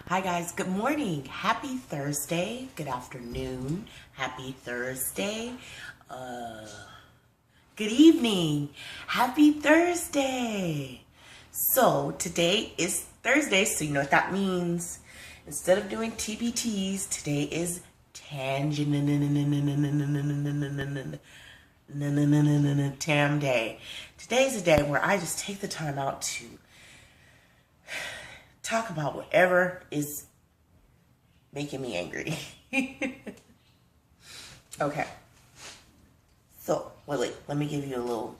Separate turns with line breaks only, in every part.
Hi guys, good morning. Happy Thursday. Good afternoon. Happy Thursday. Good evening. Happy Thursday. So today is Thursday, so you know what that means. Instead of doing TBTs, today is Tam Day. Today's a day where I just take the time out to talk about whatever is making me angry. Okay. So, wait, let me give you a little.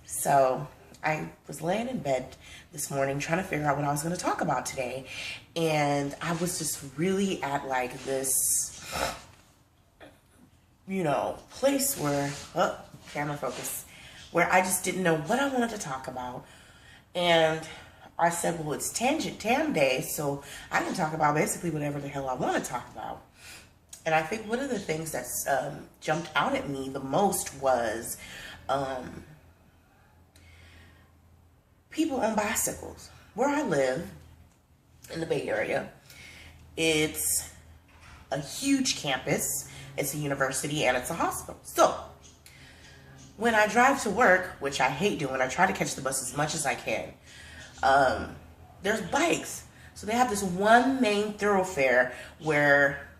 So, I was laying in bed this morning trying to figure out what I was going to talk about today. And I was just really at like this, place where, camera focus, where I just didn't know what I wanted to talk about. And I said, well, it's Tam Day, so I can talk about basically whatever the hell I want to talk about. And I think one of the things that's jumped out at me the most was people on bicycles. Where I live, in the Bay Area, it's a huge campus, it's a university, and it's a hospital. So, when I drive to work, which I hate doing, I try to catch the bus as much as I can, there's bikes. So they have this one main thoroughfare where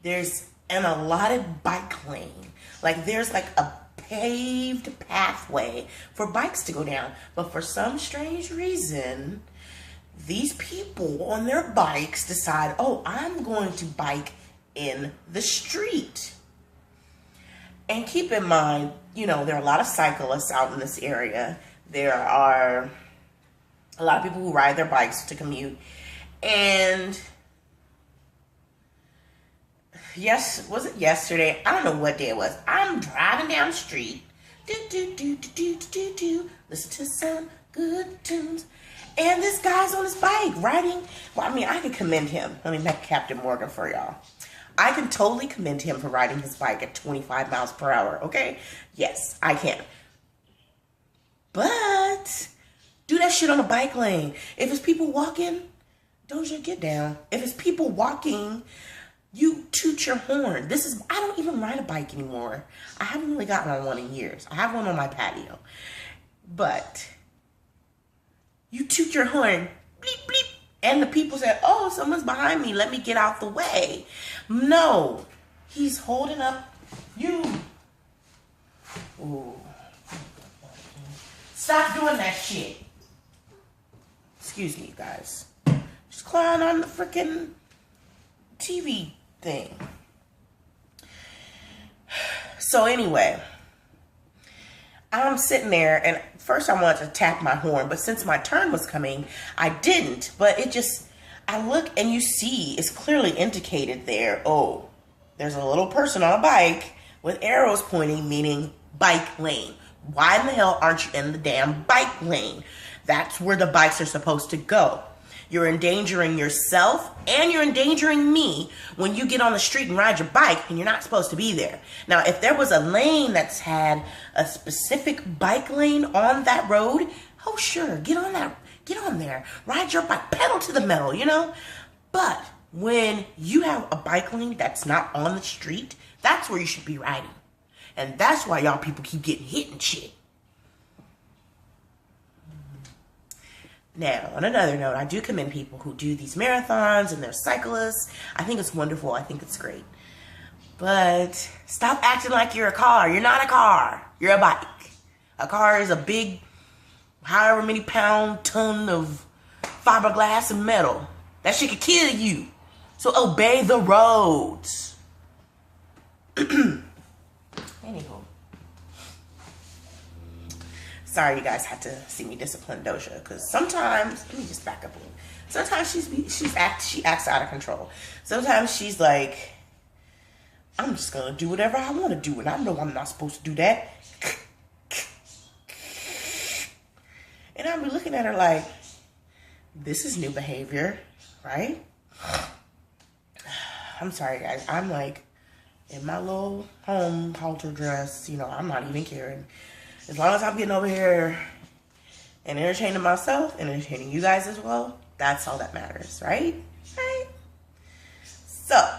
there's an allotted bike lane. Like there's like a paved pathway for bikes to go down. But for some strange reason, these people on their bikes decide, oh, I'm going to bike in the street. And keep in mind, there are a lot of cyclists out in this area. There are a lot of people who ride their bikes to commute. And yes, was it yesterday? I don't know what day it was. I'm driving down the street. Listen to some good tunes. And this guy's on his bike riding. Well, I could commend him. Let me make Captain Morgan for y'all. I can totally commend him for riding his bike at 25 miles per hour, okay? Yes, I can. But do that shit on a bike lane. If it's people walking, Doja, get down. If it's people walking, you toot your horn. I don't even ride a bike anymore. I haven't really gotten on one in years. I have one on my patio. But you toot your horn, bleep, bleep. And the people said, oh, someone's behind me. Let me get out the way. No. He's holding up you. Ooh. Stop doing that shit. Excuse me, guys. Just clawing on the freaking TV thing. So anyway, I'm sitting there, and first I wanted to tap my horn, but since my turn was coming, I didn't. But I look and you see, it's clearly indicated there, oh, there's a little person on a bike with arrows pointing, meaning bike lane. Why in the hell aren't you in the damn bike lane? That's where the bikes are supposed to go. You're endangering yourself and you're endangering me when you get on the street and ride your bike and you're not supposed to be there. Now, if there was a lane that's had a specific bike lane on that road, oh sure, get on there, ride your bike, pedal to the metal, But when you have a bike lane that's not on the street, that's where you should be riding. And that's why y'all people keep getting hit and shit. Now, on another note, I do commend people who do these marathons and they're cyclists. I think it's wonderful. I think it's great. But stop acting like you're a car. You're not a car. You're a bike. A car is a big, however many ton of fiberglass and metal. That shit could kill you. So obey the roads. Anywho. Sorry you guys had to see me discipline Doja, because sometimes, let me just back up a little. Sometimes she acts out of control. Sometimes she's like, I'm just gonna do whatever I want to do, and I know I'm not supposed to do that. And I'll be looking at her like, this is new behavior, right? I'm sorry guys, I'm like in my little home halter dress, I'm not even caring. As long as I'm getting over here and entertaining myself and entertaining you guys as well, that's all that matters, right? Right? So,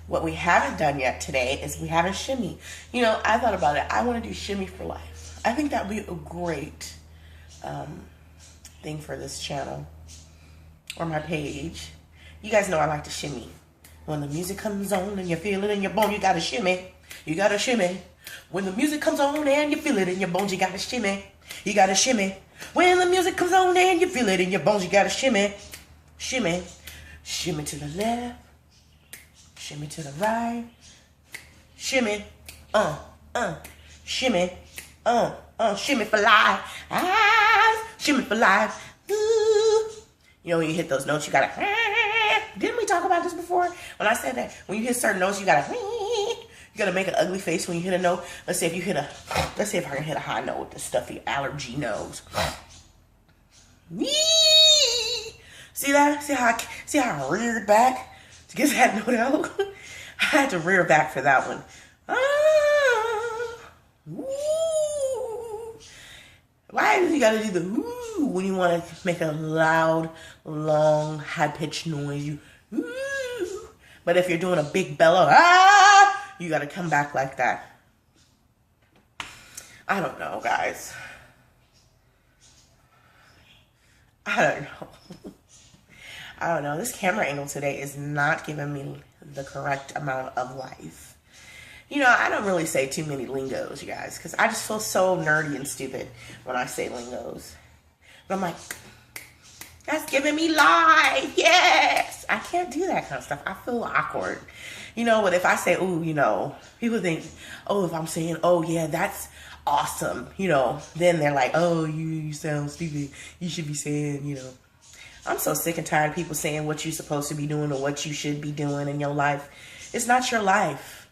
what we haven't done yet today is we haven't shimmy. You know, I thought about it. I want to do shimmy for life. I think that would be a great thing for this channel or my page. You guys know I like to shimmy. When the music comes on and you feel it in your bone, you gotta shimmy. You gotta shimmy. When the music comes on and you feel it in your bones, you gotta shimmy. You gotta shimmy. When the music comes on and you feel it in your bones, you gotta shimmy. Shimmy. Shimmy to the left. Shimmy to the right. Shimmy. Shimmy. Shimmy for life. Shimmy for life. Ooh. You know, when you hit those notes, you gotta. Didn't we talk about this before? When I said that, when you hit certain notes, you gotta make an ugly face when you hit a note. Let's see if I can hit a high note with the stuffy allergy nose. See that? See how I reared back to get that note out? I had to rear back for that one. Why do you gotta do the ooh when you want to make a loud, long, high-pitched noise? You ooh. But if you're doing a big bellow, you gotta come back like that. I don't know, guys. I don't know. This camera angle today is not giving me the correct amount of life. You know, I don't really say too many lingos, you guys, because I just feel so nerdy and stupid when I say lingos. But I'm like, that's giving me life, yes! I can't do that kind of stuff. I feel awkward. You know, but if I say, ooh, you know, people think, oh, if I'm saying, oh, yeah, that's awesome, you know, then they're like, oh, you sound stupid. You should be saying, you know. I'm so sick and tired of people saying what you're supposed to be doing or what you should be doing in your life. It's not your life.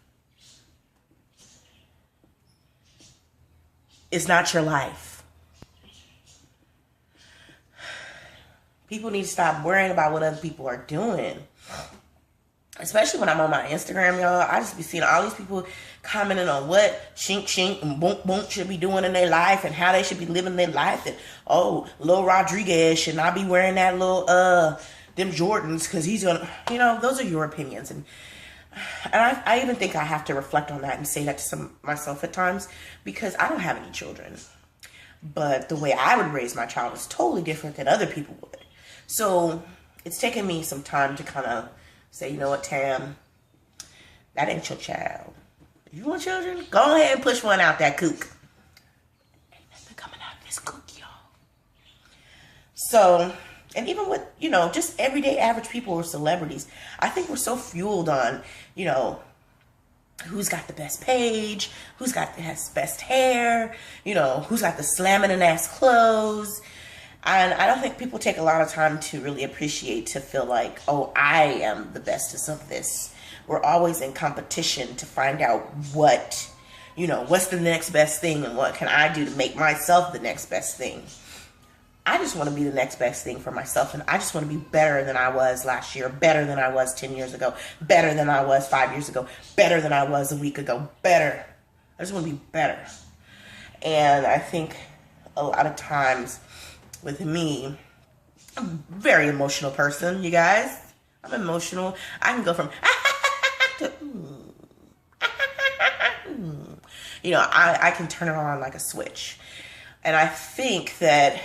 It's not your life. People need to stop worrying about what other people are doing. Especially when I'm on my Instagram, y'all. I just be seeing all these people commenting on what Shink Shink and Boom Boom should be doing in their life and how they should be living their life. And, oh, Lil Rodriguez should not be wearing that little, them Jordans because he's going to, you know, those are your opinions. And I even think I have to reflect on that and say that to myself at times because I don't have any children. But the way I would raise my child is totally different than other people would. So it's taken me some time to kind of say, you know what, Tam, that ain't your child. If you want children, go ahead and push one out that kook. Ain't nothing coming out of this kook, y'all. So, and even with, you know, just everyday average people or celebrities, I think we're so fueled on, you know, who's got the best page, who's got the best hair, you know, who's got the slamming and ass clothes. And I don't think people take a lot of time to really appreciate, to feel like, oh, I am the bestest of this. We're always in competition to find out what, you know, what's the next best thing and what can I do to make myself the next best thing. I just want to be the next best thing for myself, and I just want to be better than I was last year, better than I was 10 years ago, better than I was 5 years ago, better than I was a week ago, better. I just want to be better. And I think a lot of times with me, I'm a very emotional person, you guys. I'm emotional. I can go from to you know, I can turn it on like a switch. And I think that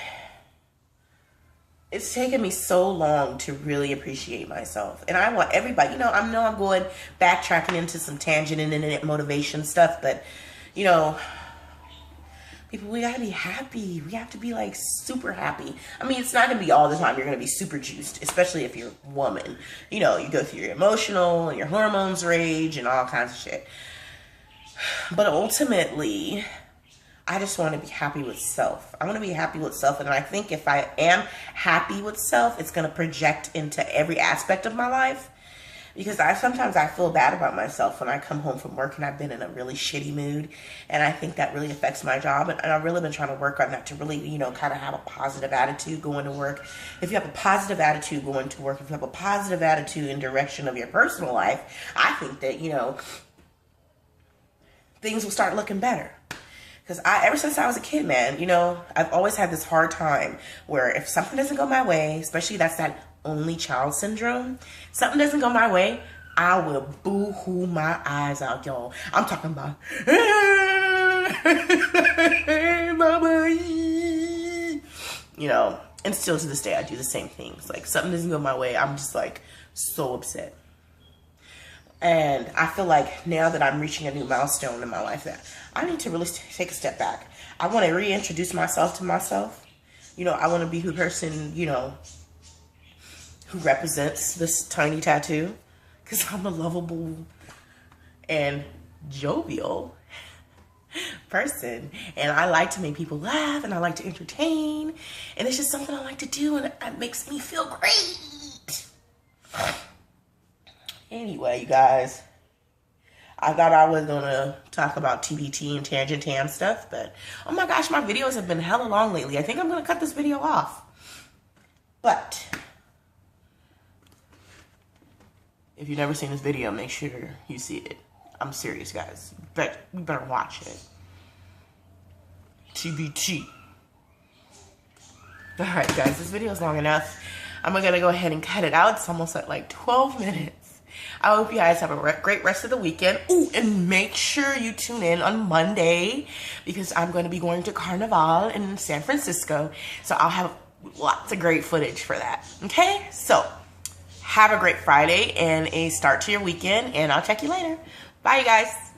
it's taken me so long to really appreciate myself. And I want everybody, you know, I know I'm going backtracking into some tangent and internet motivation stuff, but, you know, people, we gotta be happy. We have to be like super happy. I mean, it's not gonna be all the time you're gonna be super juiced, especially if you're a woman. You know, you go through your emotional and your hormones rage and all kinds of shit. But ultimately, I just want to be happy with self. I want to be happy with self. And I think if I am happy with self, it's going to project into every aspect of my life. Because sometimes I feel bad about myself when I come home from work and I've been in a really shitty mood. And I think that really affects my job. And I've really been trying to work on that to really, you know, kind of have a positive attitude going to work. If you have a positive attitude going to work, if you have a positive attitude in direction of your personal life, I think that, you know, things will start looking better. Because ever since I was a kid, man, you know, I've always had this hard time where if something doesn't go my way, especially that's that only child syndrome, something doesn't go my way, I will boo-hoo my eyes out, y'all. I'm talking about, hey, mama. You know, and still to this day, I do the same things. Like, something doesn't go my way, I'm just like so upset. And I feel like now that I'm reaching a new milestone in my life, that I need to really take a step back. I want to reintroduce myself to myself. You know, I want to be the person, you know, who represents this tiny tattoo. Because I'm a lovable and jovial person. And I like to make people laugh, and I like to entertain. And it's just something I like to do, and it makes me feel great. Anyway, you guys, I thought I was going to talk about TBT and Tangent Tam stuff, but oh my gosh, my videos have been hella long lately. I think I'm going to cut this video off. But if you've never seen this video, make sure you see it. I'm serious, guys. But you better watch it. TBT. Alright, guys, this video is long enough. I'm going to go ahead and cut it out. It's almost at like 12 minutes. I hope you guys have a great rest of the weekend. Ooh, and make sure you tune in on Monday because I'm going to be going to Carnival in San Francisco. So I'll have lots of great footage for that. Okay? So, have a great Friday and a start to your weekend, and I'll check you later. Bye, you guys.